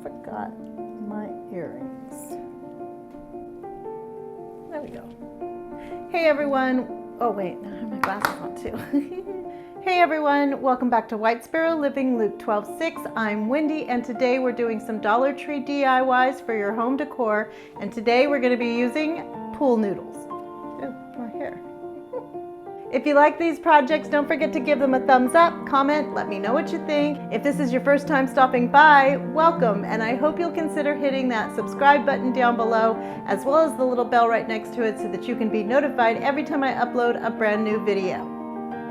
forgot my earrings. There we go. Hey everyone. Oh wait, I have my glasses on too. Hey everyone, welcome back to White Sparrow Living Luke 12:6. I'm Wendy and today we're doing some Dollar Tree DIYs for your home decor, and today we're going to be using pool noodles. Oh, my hair. If you like these projects, don't forget to give them a thumbs up, comment, let me know what you think. If this is your first time stopping by, welcome, and I hope you'll consider hitting that subscribe button down below, as well as the little bell right next to it so that you can be notified every time I upload a brand new video.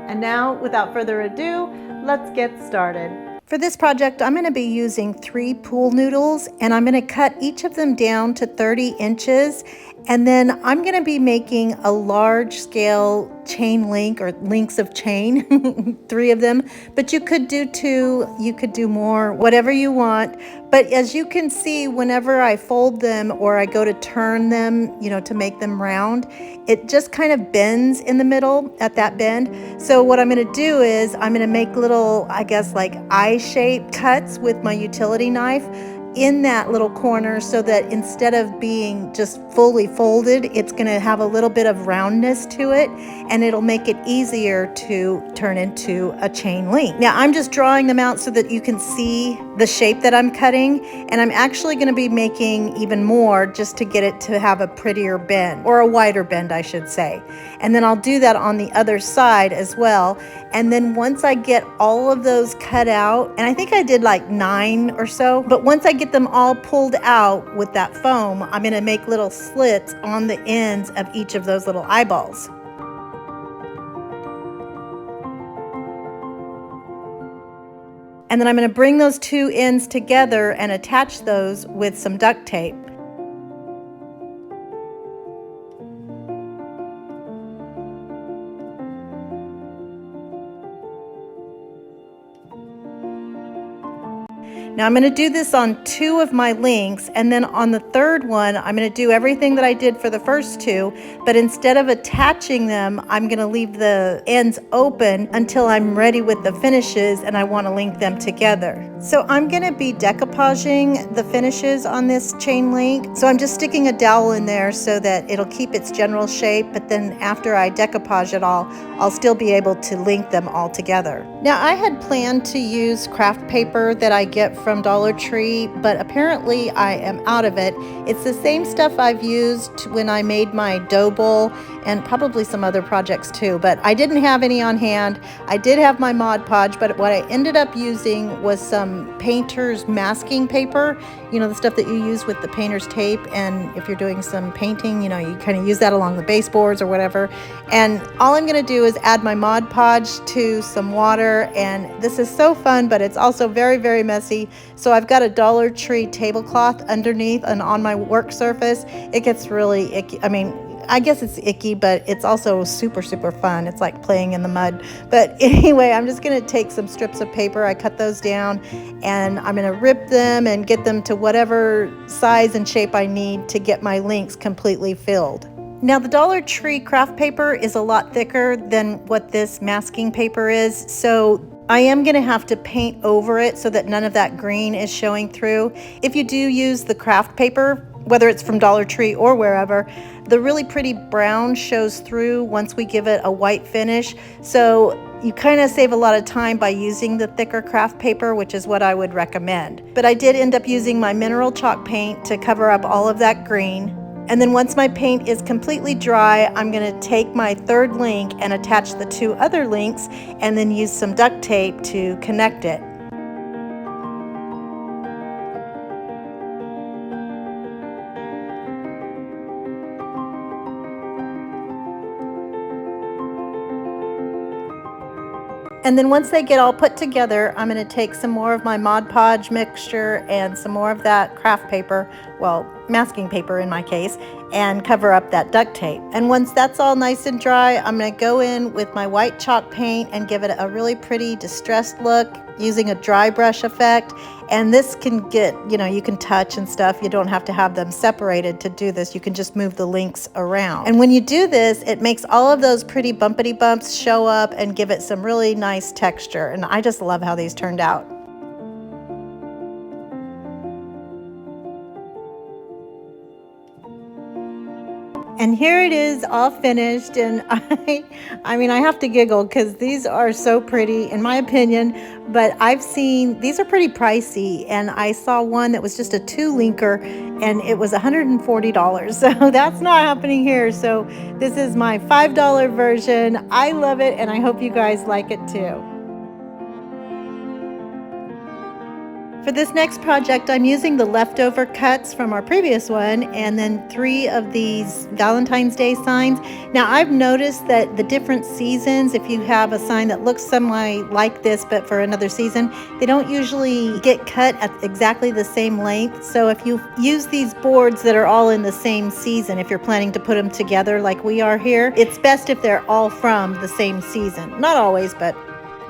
And now, without further ado, let's get started. For this project, I'm going to be using 3 pool noodles, and I'm going to cut each of them down to 30 inches. And then I'm going to be making a large scale chain link, or links of chain, 3 of them, but you could do 2, you could do more, whatever you want. But as you can see, whenever I fold them or I go to turn them, to make them round, it just kind of bends in the middle at that bend. So what I'm going to do is I'm going to make little, I guess, like eye-shaped cuts with my utility knife in that little corner, so that instead of being just fully folded, it's going to have a little bit of roundness to it, and it'll make it easier to turn into a chain link. Now I'm just drawing them out so that you can see the shape that I'm cutting, and I'm actually going to be making even more just to get it to have a prettier bend, or a wider bend I should say. And then I'll do that on the other side as well. And then once I get all of those cut out, and I think I did like 9 or so, but once I get them all pulled out with that foam, I'm going to make little slits on the ends of each of those little eyeballs. And then I'm going to bring those 2 ends together and attach those with some duct tape. Now I'm going to do this on 2 of my links, and then on the 3rd one I'm going to do everything that I did for the first 2, but instead of attaching them, I'm going to leave the ends open until I'm ready with the finishes and I want to link them together. So I'm going to be decoupaging the finishes on this chain link. So I'm just sticking a dowel in there so that it'll keep its general shape, but then after I decoupage it all, I'll still be able to link them all together. Now I had planned to use craft paper that I get from Dollar Tree, but apparently I am out of it. It's the same stuff I've used when I made my dough bowl and probably some other projects too, but I didn't have any on hand. I did have my Mod Podge, but what I ended up using was some painter's masking paper, the stuff that you use with the painter's tape, and if you're doing some painting, you kind of use that along the baseboards or whatever. And all I'm going to do is add my Mod Podge to some water, and this is so fun, but it's also very, very messy. So I've got a Dollar Tree tablecloth underneath and on my work surface. It gets really icky. I guess it's icky, but it's also super, super fun. It's like playing in the mud. But anyway, I'm just going to take some strips of paper. I cut those down, and I'm going to rip them and get them to whatever size and shape I need to get my links completely filled. Now the Dollar Tree craft paper is a lot thicker than what this masking paper is, so I am going to have to paint over it so that none of that green is showing through. If you do use the craft paper, whether it's from Dollar Tree or wherever, the really pretty brown shows through once we give it a white finish. So you kind of save a lot of time by using the thicker craft paper, which is what I would recommend. But I did end up using my mineral chalk paint to cover up all of that green. And then once my paint is completely dry, I'm going to take my 3rd link and attach the 2 other links, and then use some duct tape to connect it. And then once they get all put together, I'm going to take some more of my Mod Podge mixture and some more of that craft paper, well, masking paper in my case, and cover up that duct tape. And once that's all nice and dry, I'm going to go in with my white chalk paint and give it a really pretty distressed look using a dry brush effect. And this can get, you can touch and stuff. You don't have to have them separated to do this. You can just move the links around. And when you do this, it makes all of those pretty bumpity bumps show up and give it some really nice texture. And I just love how these turned out. And here it is all finished, and I mean, I have to giggle because these are so pretty in my opinion, but I've seen, these are pretty pricey, and I saw one that was just a 2 linker and it was $140. So that's not happening here. So this is my $5 version. I love it, and I hope you guys like it too. For this next project, I'm using the leftover cuts from our previous one and then 3 of these Valentine's Day signs. Now, I've noticed that the different seasons, if you have a sign that looks somewhat like this but for another season, they don't usually get cut at exactly the same length. So if you use these boards that are all in the same season, if you're planning to put them together like we are here, it's best if they're all from the same season. Not always, but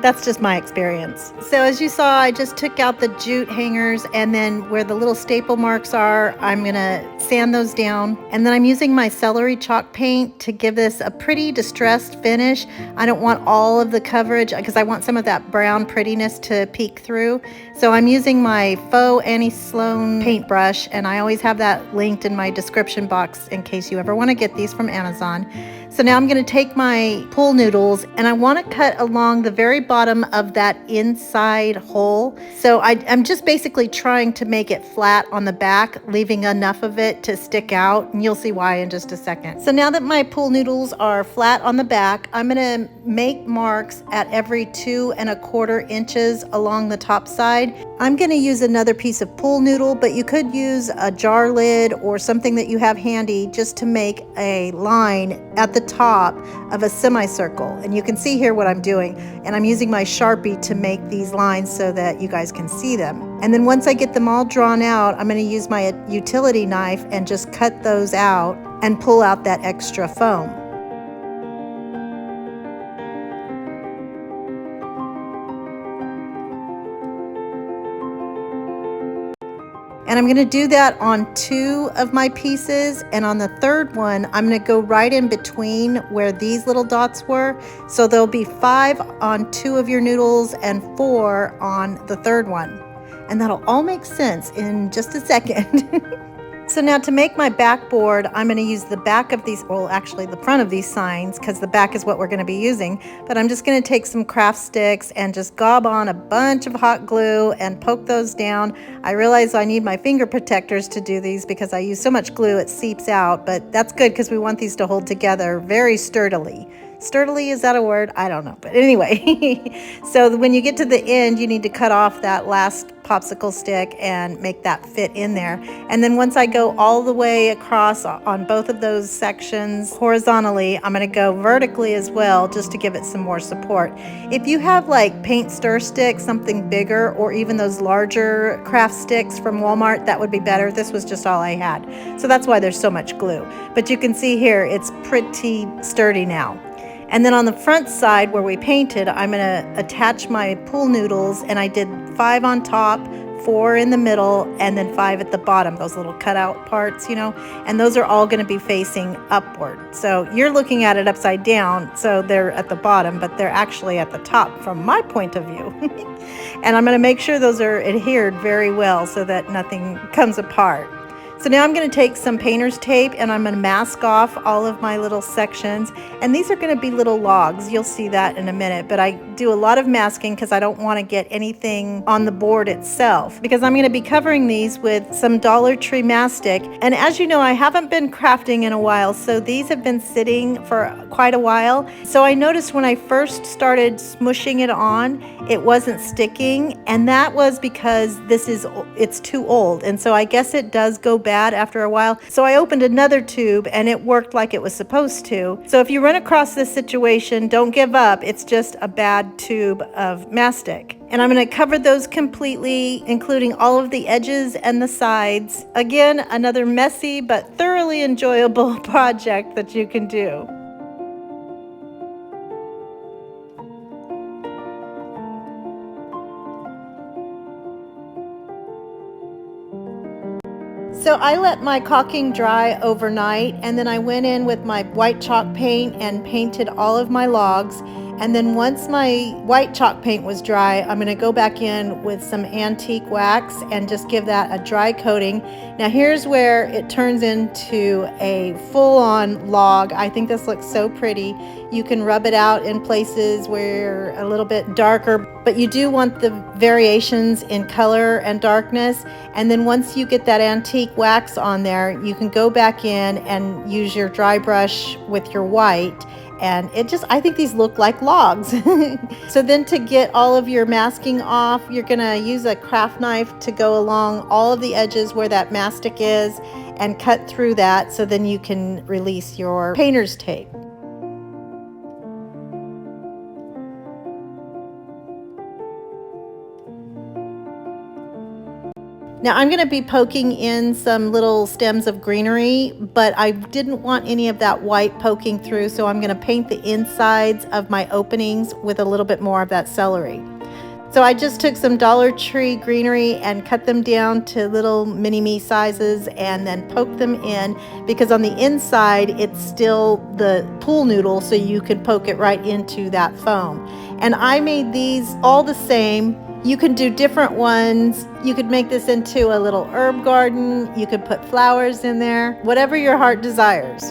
that's just my experience. So as you saw, I just took out the jute hangers, and then where the little staple marks are, I'm gonna sand those down. And then I'm using my celery chalk paint to give this a pretty distressed finish. I don't want all of the coverage because I want some of that brown prettiness to peek through. So I'm using my Faux Annie Sloan paintbrush, and I always have that linked in my description box in case you ever want to get these from Amazon. So now I'm going to take my pool noodles, and I want to cut along the very bottom of that inside hole. So I'm just basically trying to make it flat on the back, leaving enough of it to stick out, and you'll see why in just a second. So now that my pool noodles are flat on the back, I'm going to make marks at every 2 1/4 inches along the top side. I'm going to use another piece of pool noodle, but you could use a jar lid or something that you have handy just to make a line at the top of a semicircle. And you can see here what I'm doing, and I'm using my Sharpie to make these lines so that you guys can see them. And then once I get them all drawn out, I'm going to use my utility knife and just cut those out and pull out that extra foam. And I'm going to do that on 2 of my pieces, and on the 3rd one I'm going to go right in between where these little dots were. So there'll be 5 on 2 of your noodles and 4 on the 3rd one. And that'll all make sense in just a second. So now to make my backboard, I'm going to use the back of these, well actually the front of these signs, because the back is what we're going to be using. But I'm just going to take some craft sticks and just gob on a bunch of hot glue and poke those down. I realize I need my finger protectors to do these because I use so much glue it seeps out, but that's good because we want these to hold together very sturdily. Sturdily, is that a word? I don't know, but anyway. So when you get to the end, you need to cut off that last popsicle stick and make that fit in there. And then once I go all the way across on both of those sections horizontally, I'm going to go vertically as well just to give it some more support. If you have like paint stir sticks, something bigger, or even those larger craft sticks from Walmart, that would be better. This was just all I had. So that's why there's so much glue. But you can see here, it's pretty sturdy now. And then on the front side where we painted, I'm going to attach my pool noodles, and I did 5 on top, 4 in the middle, and then 5 at the bottom, those little cutout parts, you know, and those are all going to be facing upward. So you're looking at it upside down, so they're at the bottom, but they're actually at the top from my point of view. And I'm going to make sure those are adhered very well so that nothing comes apart. So now I'm going to take some painter's tape and I'm going to mask off all of my little sections. And these are going to be little logs. You'll see that in a minute. But I do a lot of masking because I don't want to get anything on the board itself. Because I'm going to be covering these with some Dollar Tree mastic. And as you know, I haven't been crafting in a while. So these have been sitting for quite a while. So I noticed when I first started smushing it on, it wasn't sticking. And that was because it's too old. And so I guess it does go bad after a while. So I opened another tube and it worked like it was supposed to. So if you run across this situation, don't give up. It's just a bad tube of mastic. And I'm going to cover those completely, including all of the edges and the sides. Again, another messy but thoroughly enjoyable project that you can do. So I let my caulking dry overnight, and then I went in with my white chalk paint and painted all of my logs. And then once my white chalk paint was dry, I'm gonna go back in with some antique wax and just give that a dry coating. Now here's where it turns into a full-on log. I think this looks so pretty. You can rub it out in places where a little bit darker, but you do want the variations in color and darkness. And then once you get that antique wax on there, you can go back in and use your dry brush with your white. And it just, I think these look like logs. So then to get all of your masking off, you're gonna use a craft knife to go along all of the edges where that mastic is and cut through that, so then you can release your painter's tape. Now I'm going to be poking in some little stems of greenery, but I didn't want any of that white poking through, so I'm going to paint the insides of my openings with a little bit more of that celery. So I just took some Dollar Tree greenery and cut them down to little mini-me sizes and then poked them in, because on the inside it's still the pool noodle, so you could poke it right into that foam. And I made these all the same. You can do different ones. You could make this into a little herb garden. You could put flowers in there, whatever your heart desires.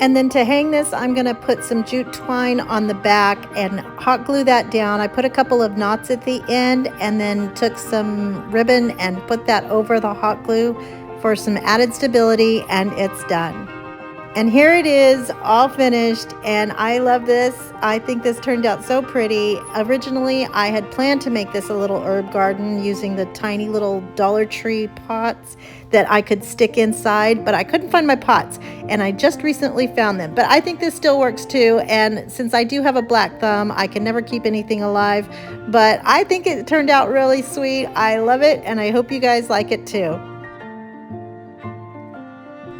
And then to hang this, I'm going to put some jute twine on the back and hot glue that down. I put a couple of knots at the end and then took some ribbon and put that over the hot glue for some added stability, and it's done. And here it is, all finished, and I love this. I think this turned out so pretty. Originally, I had planned to make this a little herb garden using the tiny little Dollar Tree pots that I could stick inside, but I couldn't find my pots, and I just recently found them. But I think this still works too, and since I do have a black thumb, I can never keep anything alive, but I think it turned out really sweet. I love it, and I hope you guys like it too.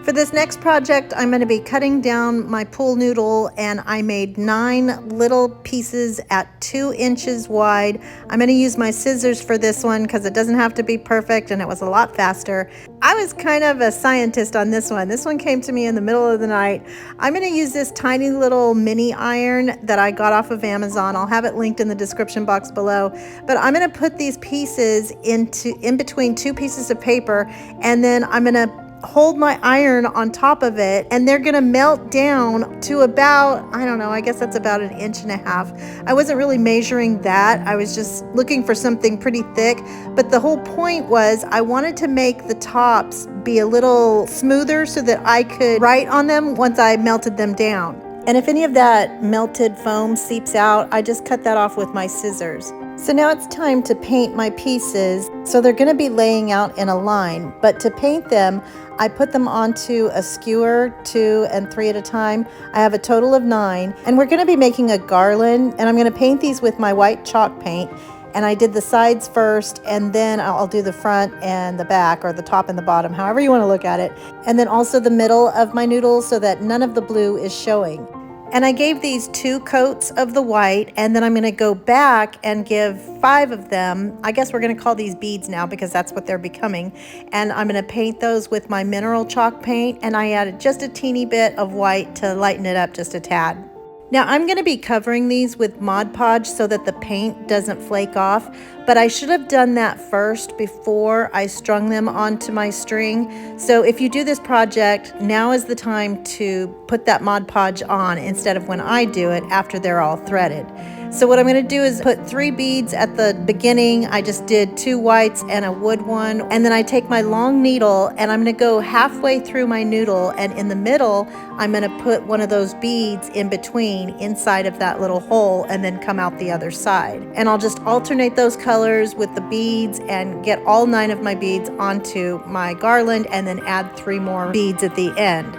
For this next project, I'm going to be cutting down my pool noodle, and I made 9 little pieces at 2 inches wide. I'm going to use my scissors for this one because it doesn't have to be perfect, and it was a lot faster. I was kind of a scientist on this one. This one came to me in the middle of the night. I'm going to use this tiny little mini iron that I got off of Amazon. I'll have it linked in the description box below. But I'm going to put these pieces in between 2 pieces of paper, and then I'm going to hold my iron on top of it, and they're gonna melt down to about, I don't know, I guess that's about 1.5 inches. I wasn't really measuring that. I was just looking for something pretty thick, but the whole point was I wanted to make the tops be a little smoother so that I could write on them once I melted them down. And if any of that melted foam seeps out, I just cut that off with my scissors. So now it's time to paint my pieces. So they're going to be laying out in a line, but to paint them, I put them onto a skewer, 2 and 3 at a time. I have a total of 9, and we're going to be making a garland, and I'm going to paint these with my white chalk paint. And I did the sides first, and then I'll do the front and the back, or the top and the bottom, however you want to look at it. And then also the middle of my noodles so that none of the blue is showing. And I gave these 2 coats of the white, and then I'm going to go back and give 5 of them. I guess we're going to call these beads now because that's what they're becoming. And I'm going to paint those with my mineral chalk paint, and I added just a teeny bit of white to lighten it up just a tad. Now I'm going to be covering these with Mod Podge so that the paint doesn't flake off, but I should have done that first before I strung them onto my string. So if you do this project, now is the time to put that Mod Podge on instead of when I do it after they're all threaded. So what I'm going to do is put 3 beads at the beginning. I just did 2 whites and a wood one, and then I take my long needle and I'm going to go halfway through my noodle, and in the middle I'm going to put one of those beads in between inside of that little hole and then come out the other side. And I'll just alternate those colors with the beads and get all 9 of my beads onto my garland, and then add 3 more beads at the end.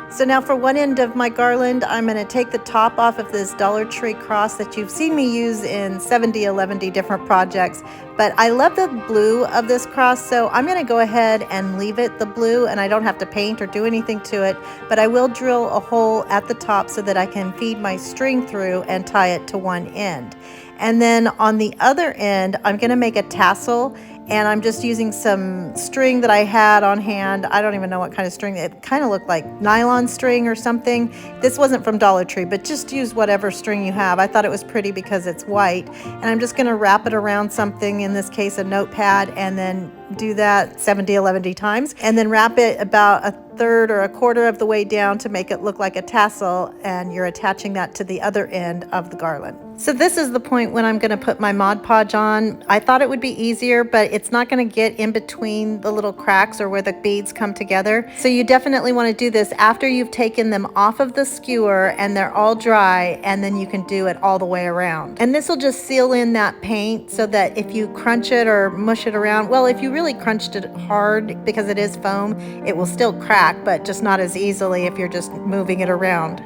So now for one end of my garland, I'm going to take the top off of this Dollar Tree cross that you've seen me use in 11 different projects. But I love the blue of this cross, so I'm going to go ahead and leave it the blue, and I don't have to paint or do anything to it. But I will drill a hole at the top so that I can feed my string through and tie it to one end. And then on the other end, I'm going to make a tassel, And I'm just using some string that I had on hand. I don't even know what kind of string. It kind of looked like nylon string or something. This wasn't from Dollar Tree, but just use whatever string you have. I thought it was pretty because it's white. And I'm just going to wrap it around something, in this case a notepad, and then do that 70, 11 times. And then wrap it about a third or a quarter of the way down to make it look like a tassel, and you're attaching that to the other end of the garland. So this is the point when I'm going to put my Mod Podge on. I thought it would be easier, but it's not going to get in between the little cracks or where the beads come together. So you definitely want to do this after you've taken them off of the skewer and they're all dry, and then you can do it all the way around. And this will just seal in that paint so that if you crunch it or mush it around, well, if you really crunched it hard because it is foam, it will still crack, but just not as easily if you're just moving it around.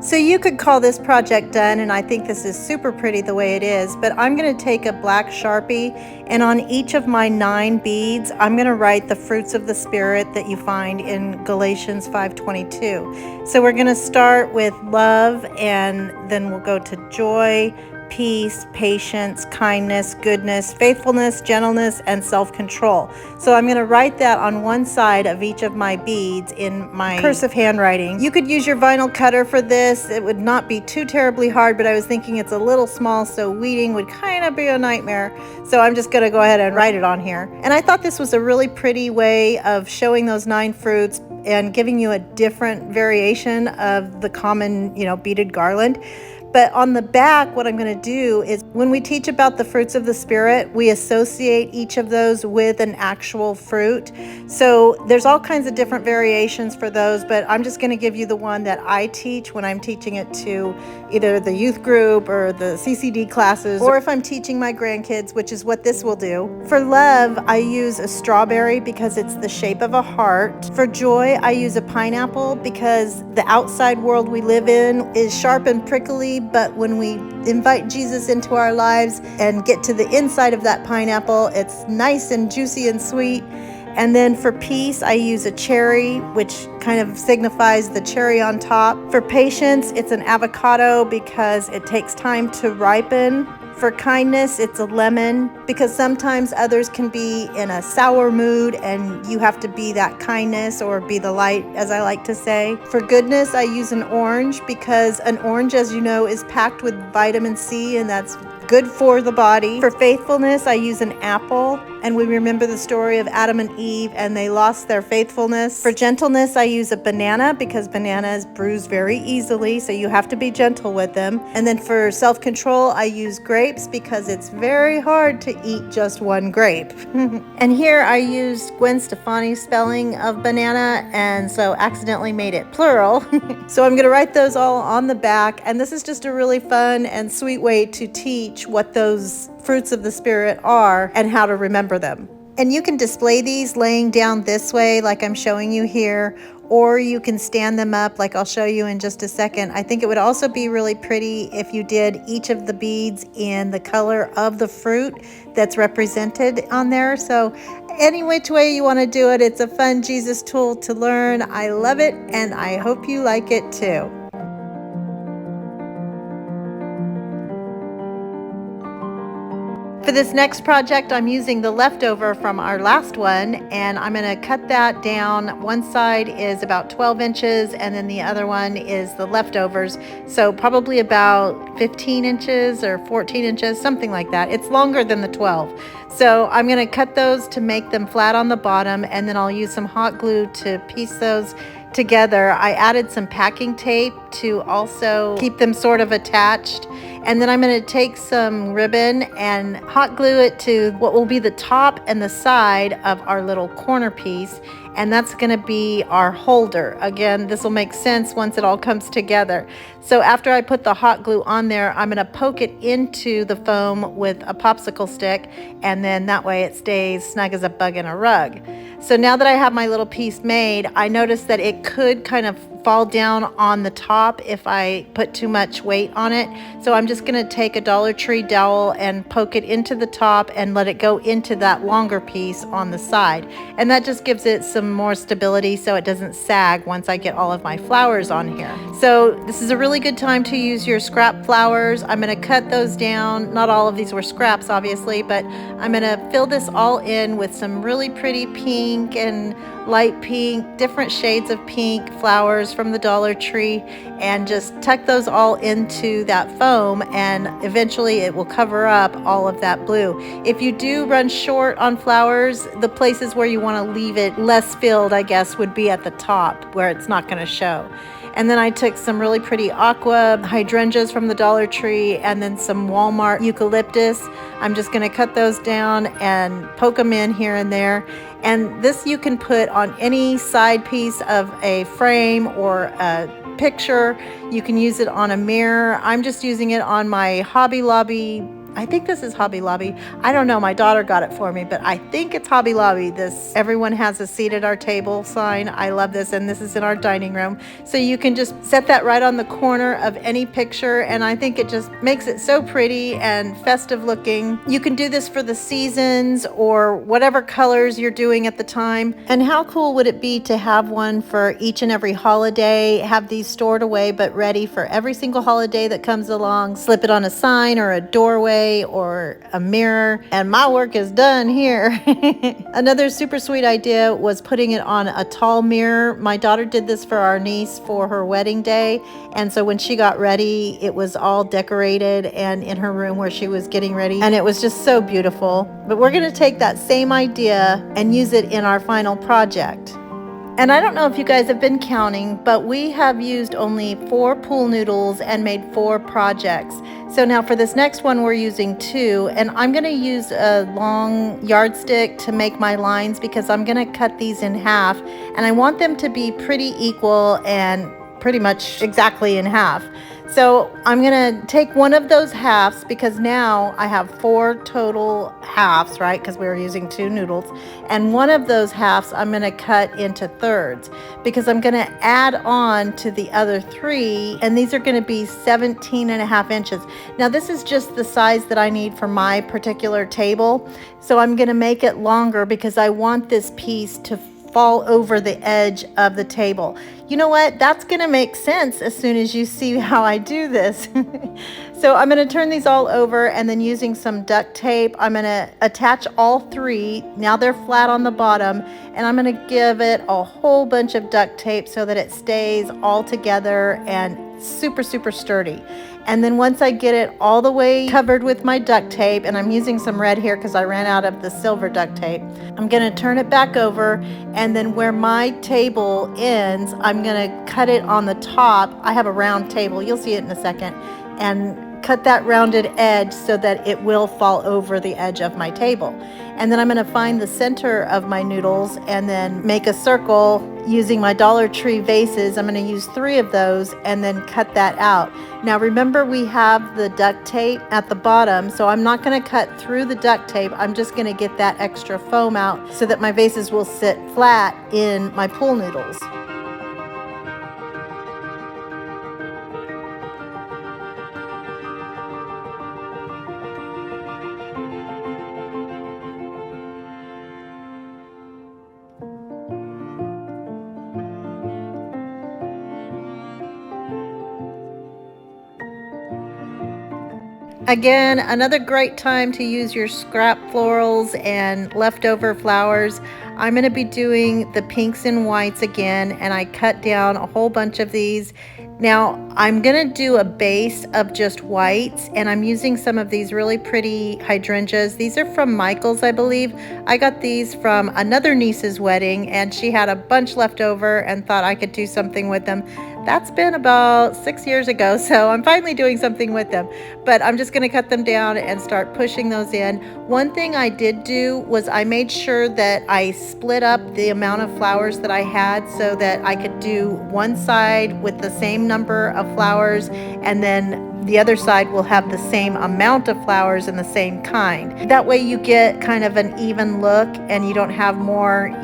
So you could call this project done, and I think this is super pretty the way it is, but I'm going to take a black Sharpie, and on each of my 9 beads I'm going to write the fruits of the Spirit that you find in Galatians 5:22. So we're going to start with love, and then we'll go to joy, peace, patience, kindness, goodness, faithfulness, gentleness, and self-control. So I'm going to write that on one side of each of my beads in my cursive handwriting. You could use your vinyl cutter for this. It would not be too terribly hard, but I was thinking it's a little small, so weeding would kind of be a nightmare. So I'm just going to go ahead and write it on here. And I thought this was a really pretty way of showing those 9 fruits and giving you a different variation of the common, beaded garland. But on the back, what I'm going to do is when we teach about the fruits of the Spirit, we associate each of those with an actual fruit. So there's all kinds of different variations for those, but I'm just going to give you the one that I teach when I'm teaching it to either the youth group or the CCD classes, or if I'm teaching my grandkids, which is what this will do. For love, I use a strawberry because it's the shape of a heart. For joy, I use a pineapple because the outside world we live in is sharp and prickly, but when we invite Jesus into our lives and get to the inside of that pineapple, it's nice and juicy and sweet. And then for peace, I use a cherry, which kind of signifies the cherry on top. For patience, it's an avocado because it takes time to ripen. For kindness, it's a lemon because sometimes others can be in a sour mood and you have to be that kindness or be the light, as I like to say. For goodness, I use an orange because an orange, as you know, is packed with vitamin C, and that's good for the body. For faithfulness, I use an apple, and we remember the story of Adam and Eve and they lost their faithfulness. For gentleness, I use a banana because bananas bruise very easily, so you have to be gentle with them. And then for self-control, I use grapes because it's very hard to eat just one grape. And here I used Gwen Stefani's spelling of banana, and so accidentally made it plural. So I'm going to write those all on the back, and this is just a really fun and sweet way to teach what those fruits of the Spirit are and how to remember them. And you can display these laying down this way like I'm showing you here, or you can stand them up like I'll show you in just a second. I think it would also be really pretty if you did each of the beads in the color of the fruit that's represented on there. So any which way you want to do it, it's a fun Jesus tool to learn. I love it, and I hope you like it too. For this next project, I'm using the leftover from our last one, and I'm going to cut that down. One side is about 12 inches, and then the other one is the leftovers. So probably about 15 inches or 14 inches, something like that. It's longer than the 12. So I'm going to cut those to make them flat on the bottom, and then I'll use some hot glue to piece those together. I added some packing tape to also keep them sort of attached. And then I'm going to take some ribbon and hot glue it to what will be the top and the side of our little corner piece. And that's going to be our holder. Again, this will make sense once it all comes together. So after I put the hot glue on there, I'm going to poke it into the foam with a popsicle stick, and then that way it stays snug as a bug in a rug. So now that I have my little piece made, I noticed that it could kind of fall down on the top if I put too much weight on it. So I'm just going to take a Dollar Tree dowel and poke it into the top and let it go into that longer piece on the side. And that just gives it some more stability so it doesn't sag once I get all of my flowers on here. So this is a really really good time to use your scrap flowers. I'm going to cut those down. Not all of these were scraps, obviously, but I'm going to fill this all in with some really pretty pink and light pink, different shades of pink flowers from the Dollar Tree, and just tuck those all into that foam, and eventually it will cover up all of that blue. If you do run short on flowers, the places where you want to leave it less filled, I guess, would be at the top where it's not going to show. And then I took some really pretty aqua hydrangeas from the Dollar Tree and then some Walmart eucalyptus. I'm just going to cut those down and poke them in here and there. And this you can put on any side piece of a frame or a picture. You can use it on a mirror. I'm just using it on my Hobby Lobby. I think this is Hobby Lobby. I don't know, my daughter got it for me, but I think it's Hobby Lobby. This everyone has a seat at our table sign. I love this, and this is in our dining room. So you can just set that right on the corner of any picture, and I think it just makes it so pretty and festive looking. You can do this for the seasons or whatever colors you're doing at the time. And how cool would it be to have one for each and every holiday, have these stored away but ready for every single holiday that comes along, slip it on a sign or a doorway or a mirror, and my work is done here. Another super sweet idea was putting it on a tall mirror. My daughter did this for our niece for her wedding day, and so when she got ready, it was all decorated and in her room where she was getting ready, and it was just so beautiful. But we're going to take that same idea and use it in our final project. And I don't know if you guys have been counting, but we have used only 4 pool noodles and made 4 projects. So now for this next one, we're using 2, and I'm going to use a long yardstick to make my lines because I'm going to cut these in half, and I want them to be pretty equal and pretty much exactly in half. So I'm going to take one of those halves because now I have 4 total halves, right? Because we were using 2 noodles. And one of those halves I'm going to cut into thirds because I'm going to add on to the other 3. And these are going to be 17.5 inches. Now this is just the size that I need for my particular table. So I'm going to make it longer because I want this piece to fall over the edge of the table. You know what? That's going to make sense as soon as you see how I do this. So I'm going to turn these all over, and then using some duct tape, I'm going to attach all 3. Now they're flat on the bottom, and I'm going to give it a whole bunch of duct tape so that it stays all together and super, super sturdy. And then once I get it all the way covered with my duct tape, and I'm using some red here because I ran out of the silver duct tape, I'm going to turn it back over, and then where my table ends, I'm going to cut it on the top. I have a round table, you'll see it in a second, and cut that rounded edge so that it will fall over the edge of my table. And then I'm going to find the center of my noodles and then make a circle using my Dollar Tree vases. I'm going to use 3 of those and then cut that out. Now remember, we have the duct tape at the bottom, so I'm not going to cut through the duct tape. I'm just going to get that extra foam out so that my vases will sit flat in my pool noodles. Again, another great time to use your scrap florals and leftover flowers. I'm going to be doing the pinks and whites again, and I cut down a whole bunch of these. Now I'm going to do a base of just whites, and I'm using some of these really pretty hydrangeas. These are from Michael's, I believe. I got these from another niece's wedding, and she had a bunch left over and thought I could do something with them. That's been about 6 years ago, so I'm finally doing something with them. But I'm just going to cut them down and start pushing those in. One thing I did do was I made sure that I split up the amount of flowers that I had so that I could do one side with the same number of flowers, and then the other side will have the same amount of flowers and the same kind. That way you get kind of an even look, and you don't have more,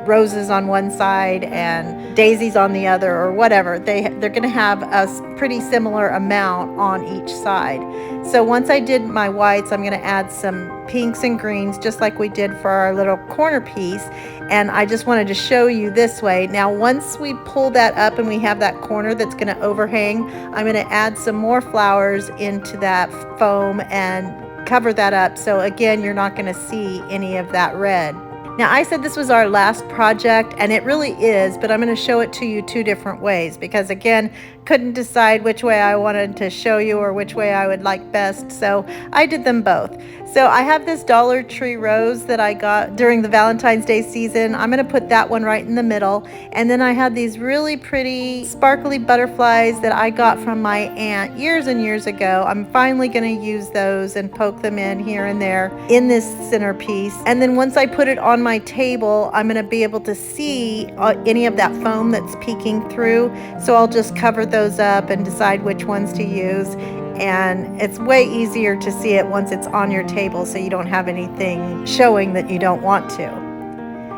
roses on one side and daisies on the other or whatever. They're going to have a pretty similar amount on each side. So once I did my whites, I'm going to add some pinks and greens, just like we did for our little corner piece. And I just wanted to show you this way. Now, once we pull that up and we have that corner that's going to overhang, I'm going to add some more flowers into that foam and cover that up. So again, you're not going to see any of that red. Now, I said this was our last project, and it really is, but I'm going to show it to you two different ways because, again, couldn't decide which way I wanted to show you or which way I would like best, so I did them both. So I have this Dollar Tree rose that I got during the Valentine's Day season. I'm going to put that one right in the middle, and then I had these really pretty sparkly butterflies that I got from my aunt years and years ago. I'm finally going to use those and poke them in here and there in this centerpiece, and then once I put it on my table, I'm going to be able to see any of that foam that's peeking through, so I'll just cover those up and decide which ones to use. And it's way easier to see it once it's on your table, so you don't have anything showing that you don't want to.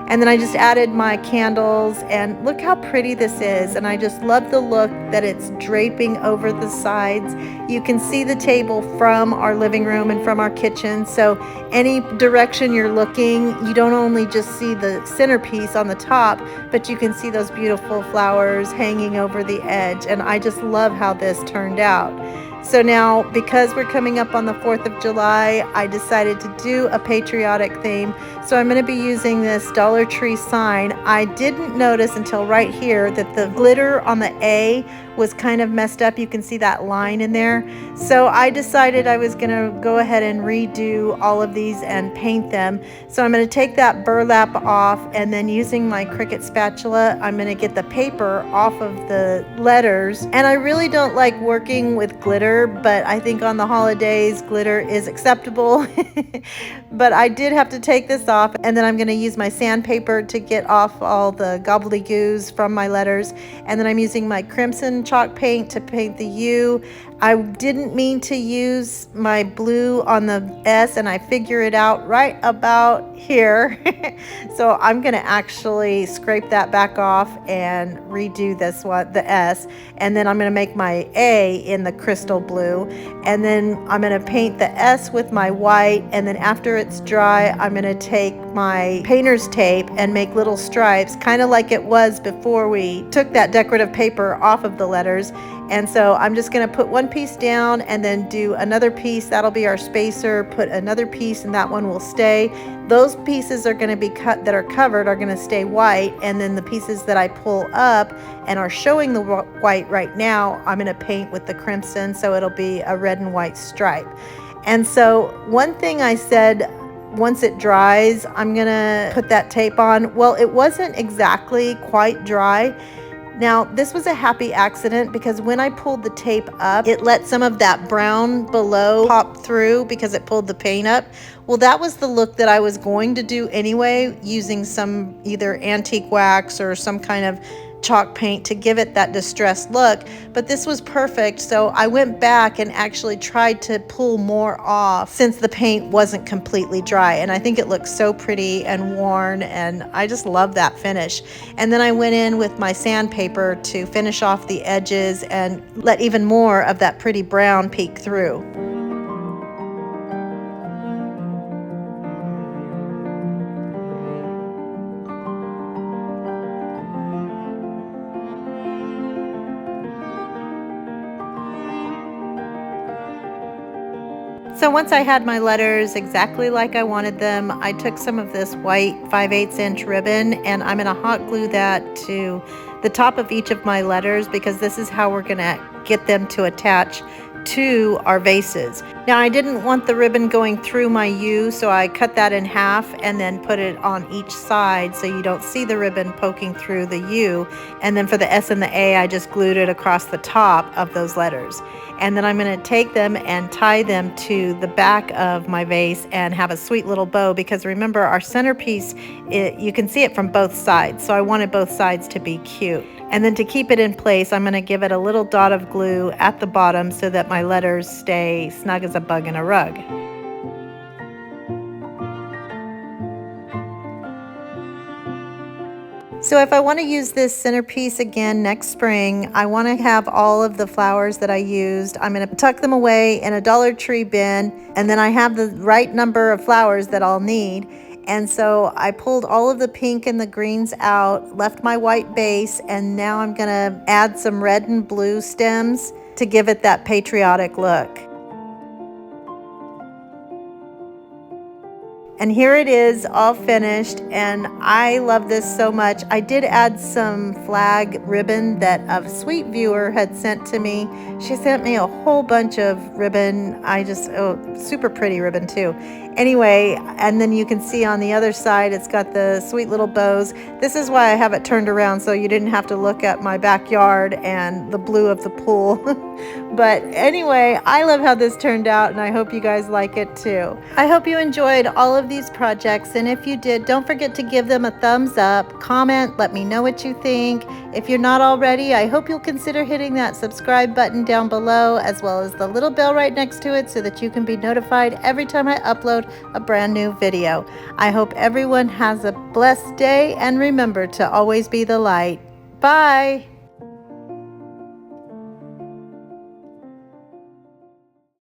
And then I just added my candles, and look how pretty this is. And I just love the look that it's draping over the sides. You can see the table from our living room and from our kitchen. So any direction you're looking, you don't only just see the centerpiece on the top, but you can see those beautiful flowers hanging over the edge. And I just love how this turned out. So now, because we're coming up on the 4th of July, I decided to do a patriotic theme. So I'm going to be using this Dollar Tree sign. I didn't notice until right here that the glitter on the A was kind of messed up. You can see that line in there. So I decided I was going to go ahead and redo all of these and paint them. So I'm going to take that burlap off, and then using my CRICUT spatula, I'm going to get the paper off of the letters. And I really don't like working with glitter, but I think on the holidays, glitter is acceptable. But I did have to take this off, and then I'm going to use my sandpaper to get off all the gobbledygoos from my letters. And then I'm using my crimson chalk paint to paint the U. I didn't mean to use my blue on the S, and I figure it out right about here. So I'm going to actually scrape that back off and redo this one, the S, and then I'm going to make my A in the crystal blue, and then I'm going to paint the S with my white, and then after it's dry, I'm going to take my painter's tape and make little stripes, kind of like it was before we took that decorative paper off of the letters. And so I'm just going to put one piece down and then do another piece. That'll be our spacer. Put another piece, and that one will stay. Those pieces are going to be cut that are covered are going to stay white, and then the pieces that I pull up and are showing the white right now, I'm going to paint with the crimson, so it'll be a red and white stripe. And so one thing I said, once it dries, I'm going to put that tape on. Well, it wasn't exactly quite dry. Now, this was a happy accident because when I pulled the tape up, it let some of that brown below pop through because it pulled the paint up. Well, that was the look that I was going to do anyway, using some either antique wax or some kind of chalk paint to give it that distressed look, but this was perfect. So I went back and actually tried to pull more off since the paint wasn't completely dry, and I think it looks so pretty and worn, and I just love that finish. And then I went in with my sandpaper to finish off the edges and let even more of that pretty brown peek through. So once I had my letters exactly like I wanted them, I took some of this white 5/8 inch ribbon, and I'm going to hot glue that to the top of each of my letters because this is how we're going to get them to attach to our vases. Now, I didn't want the ribbon going through my U, so I cut that in half and then put it on each side so you don't see the ribbon poking through the U. And then for the S and the A, I just glued it across the top of those letters. And then I'm going to take them and tie them to the back of my vase and have a sweet little bow, because remember, our centerpiece, you can see it from both sides, so I wanted both sides to be cute. And then to keep it in place, I'm going to give it a little dot of glue at the bottom so that my letters stay snug as a bug in a rug. So if I want to use this centerpiece again next spring, I want to have all of the flowers that I used. I'm going to tuck them away in a Dollar Tree bin, and then I have the right number of flowers that I'll need. And so I pulled all of the pink and the greens out, left my white base, and now I'm going to add some red and blue stems to give it that patriotic look. And here it is, all finished, and I love this so much. I did add some flag ribbon that a sweet viewer had sent to me. She sent me a whole bunch of ribbon. Super pretty ribbon too. Anyway, and then you can see on the other side, it's got the sweet little bows. This is why I have it turned around, so you didn't have to look at my backyard and the blue of the pool. But anyway, I love how this turned out, and I hope you guys like it too. I hope you enjoyed all of these projects, and if you did, don't forget to give them a thumbs up, comment, let me know what you think. If you're not already, I hope you'll consider hitting that subscribe button down below, as well as the little bell right next to it, so that you can be notified every time I upload a brand new video. I hope everyone has a blessed day, and remember to always be the light. Bye!